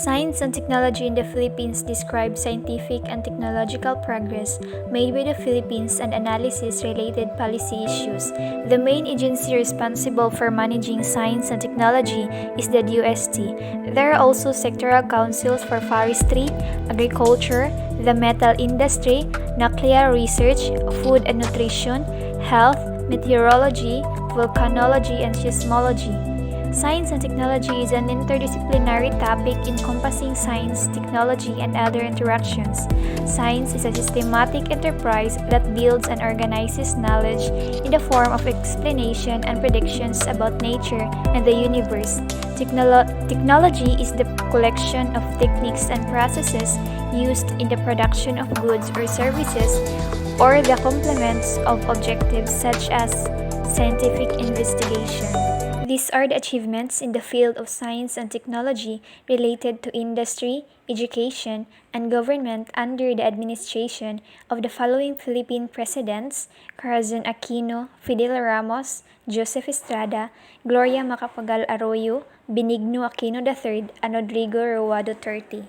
Science and technology in the Philippines describe scientific and technological progress made by the Philippines and analysis related policy issues. The main agency responsible for managing science and technology is the DOST. There are also sectoral councils for forestry, agriculture, the metal industry, nuclear research, food and nutrition, health, meteorology, volcanology, and seismology. Science and technology is an interdisciplinary topic encompassing science, technology, and other interactions. Science is a systematic enterprise that builds and organizes knowledge in the form of explanation and predictions about nature and the universe. Technology is the collection of techniques and processes used in the production of goods or services or the complements of objectives such as scientific investigation. These are the achievements in the field of science and technology related to industry, education, and government under the administration of the following Philippine presidents: Corazon Aquino, Fidel Ramos, Joseph Estrada, Gloria Macapagal Arroyo, Benigno Aquino III, and Rodrigo Roa Duterte.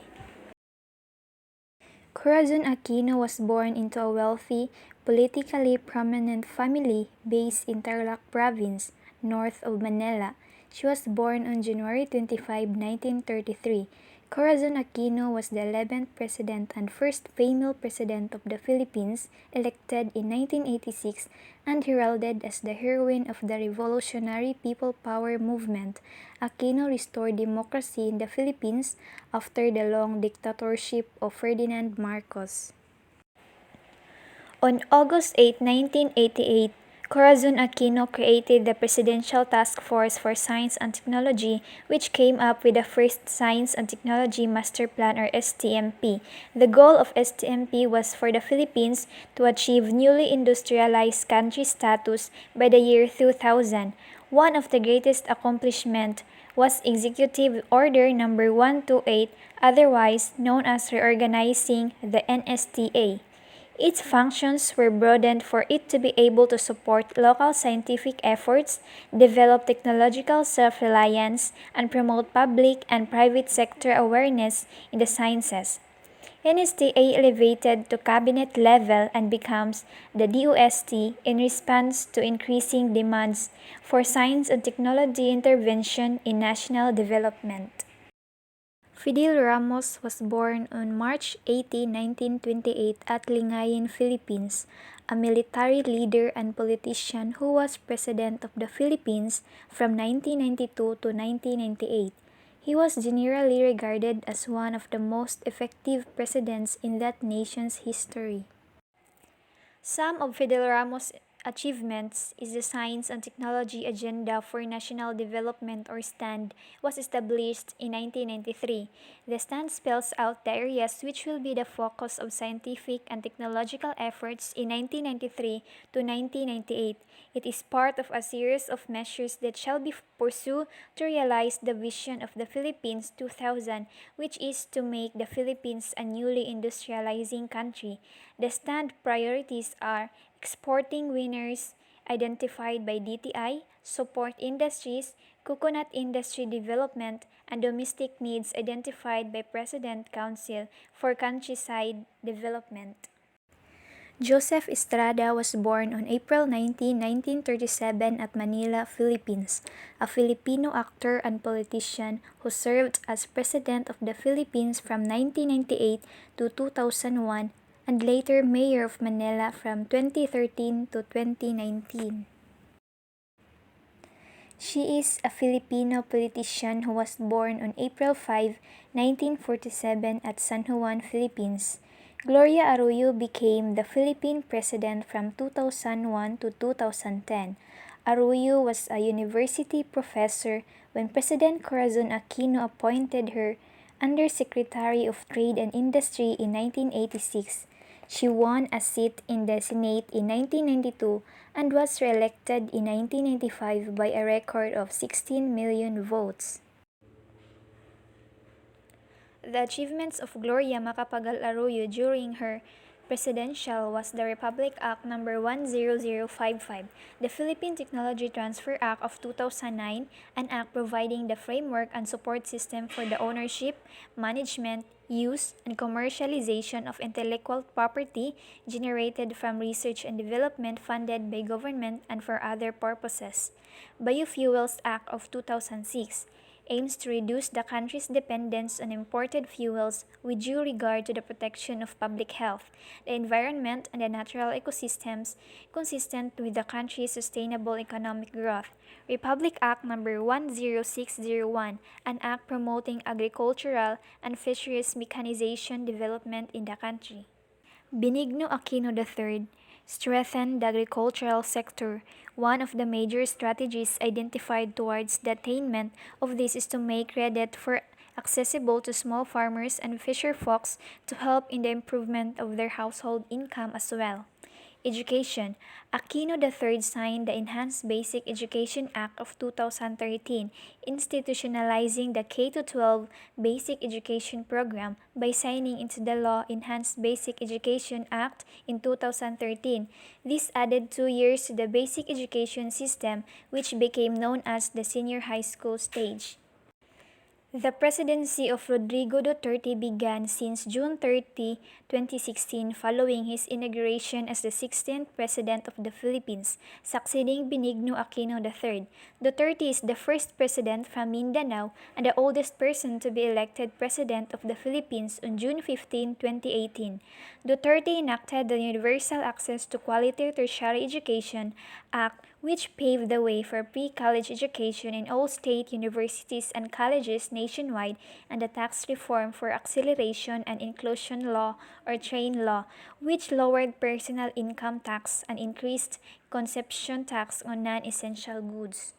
Corazon Aquino was born into a wealthy, politically prominent family based in Tarlac Province, north of Manila. She was born on January 25, 1933. Corazon Aquino was the 11th president and first female president of the Philippines, elected in 1986 and heralded as the heroine of the Revolutionary People Power movement. Aquino restored democracy in the Philippines after the long dictatorship of Ferdinand Marcos. On August 8, 1988, Corazon Aquino created the Presidential Task Force for Science and Technology, which came up with the first Science and Technology Master Plan, or STMP. The goal of STMP was for the Philippines to achieve newly industrialized country status by the year 2000. One of the greatest accomplishments was Executive Order No. 128, otherwise known as reorganizing the NSTA. Its functions were broadened for it to be able to support local scientific efforts, develop technological self-reliance, and promote public and private sector awareness in the sciences. NSTA elevated to cabinet level and becomes the DOST in response to increasing demands for science and technology intervention in national development. Fidel Ramos was born on March 18, 1928 at Lingayen, Philippines, a military leader and politician who was President of the Philippines from 1992 to 1998. He was generally regarded as one of the most effective presidents in that nation's history. Some of Fidel Ramos' achievements is the Science and Technology Agenda for National Development, or STAND, was established in 1993. The STAND spells out the areas which will be the focus of scientific and technological efforts in 1993 to 1998. It is part of a series of measures that shall be pursued to realize the vision of the Philippines 2000, which is to make the Philippines a newly industrializing country. The STAND priorities are exporting winners identified by DTI, support industries, coconut industry development, and domestic needs identified by President Council for countryside development. Joseph Estrada was born on April 19, 1937 at Manila, Philippines, a Filipino actor and politician who served as President of the Philippines from 1998 to 2001 and later Mayor of Manila from 2013 to 2019. She is a Filipino politician who was born on April 5, 1947 at San Juan, Philippines. Gloria Arroyo became the Philippine President from 2001 to 2010. Arroyo was a university professor when President Corazon Aquino appointed her Undersecretary of Trade and Industry in 1986. She won a seat in the Senate in 1992 and was re-elected in 1995 by a record of 16 million votes. The achievements of Gloria Macapagal Arroyo during her presidential was the Republic Act No. 10055, the Philippine Technology Transfer Act of 2009, an act providing the framework and support system for the ownership, management, use, and commercialization of intellectual property generated from research and development funded by government and for other purposes. Biofuels Act of 2006 aims to reduce the country's dependence on imported fuels with due regard to the protection of public health, the environment, and the natural ecosystems consistent with the country's sustainable economic growth. Republic Act No. 10601, an act promoting agricultural and fisheries mechanization development in the country. Benigno Aquino III strengthened the agricultural sector. One of the major strategies identified towards the attainment of this is to make credit for accessible to small farmers and fisherfolks to help in the improvement of their household income as well. Education. Aquino III signed the Enhanced Basic Education Act of 2013, institutionalizing the K-12 basic education program by signing into the law Enhanced Basic Education Act in 2013. This added 2 years to the basic education system, which became known as the senior high school stage. The presidency of Rodrigo Duterte began since June 30, 2016 following his inauguration as the 16th President of the Philippines, succeeding Benigno Aquino III. Duterte is the first president from Mindanao and the oldest person to be elected President of the Philippines on June 15, 2018. Duterte enacted the Universal Access to Quality Tertiary Education Act, which paved the way for pre-college education in all state universities and colleges nationwide, and the tax reform for acceleration and inclusion law or TRAIN law, which lowered personal income tax and increased consumption tax on non-essential goods.